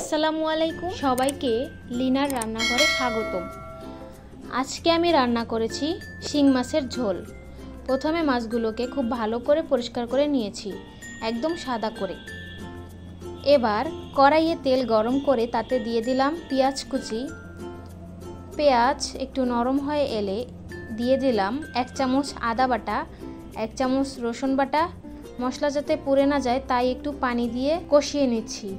আসসালামু আলাইকুম সবাইকে লিনার রান্নাঘরে স্বাগতম। আজকে আমি রান্না করেছি শিং মাছের ঝোল। প্রথমে মাছগুলোকে খুব ভালো করে পরিষ্কার করে নিয়েছি, একদম সাদা করে। এবার কড়াইয়ে তেল গরম করে তাতে দিয়ে দিলাম পেঁয়াজ কুচি। পেঁয়াজ একটু নরম হয়ে এলে দিয়ে দিলাম 1 চামচ আদা বাটা, 1 চামচ রসুন বাটা। মশলা যাতে পুড়ে না যায় তাই একটু পানি দিয়ে কষিয়ে নিচ্ছি।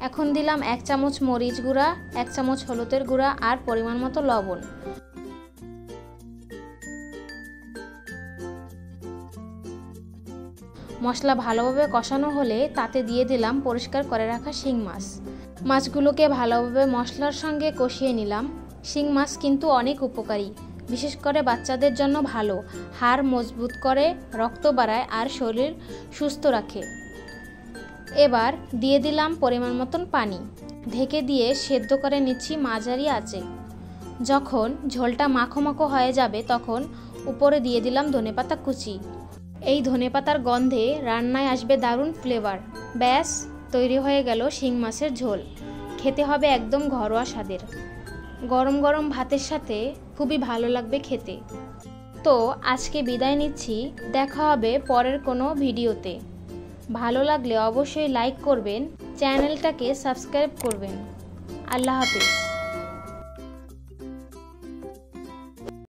এখন দিলাম 1 চামচ মরিচ গুঁড়া, 1 চামচ হলুদের গুঁড়া আর পরিমাণ মতো লবণ। মশলা ভালোভাবে কষানো হলে তাতে দিয়ে দিলাম পরিষ্কার করে রাখা শিং মাছ। মাছগুলোকে ভালোভাবে মশলার সঙ্গে কষিয়ে নিলাম। শিং মাছ কিন্তু অনেক উপকারী, বিশেষ করে বাচ্চাদের জন্য ভালো। হাড় মজবুত করে, রক্ত বাড়ায় আর শরীর সুস্থ রাখে। এবার দিয়ে দিলাম পরিমাণ মতন পানি। ঢেকে দিয়ে সেদ্ধ করে নিচ্ছি মাঝারি আঁচে। যখন ঝোলটা মাখো মাখো হয়ে যাবে তখন উপরে দিয়ে দিলাম ধনেপাতা কুচি। এই ধনেপাতার গন্ধে রান্নায় আসবে দারুণ ফ্লেভার। ব্যাস, তৈরি হয়ে গেল শিং মাছের ঝোল। খেতে হবে একদম ঘরোয়া স্বাদের। গরম গরম ভাতের সাথে খুবই ভালো লাগবে খেতে। তো আজকে বিদায় নিচ্ছি, দেখা হবে পরের কোনো ভিডিওতে। ভালো লাগলে অবশ্যই লাইক করবেন, চ্যানেলটাকে সাবস্ক্রাইব করবেন। আল্লাহ হাফেজ।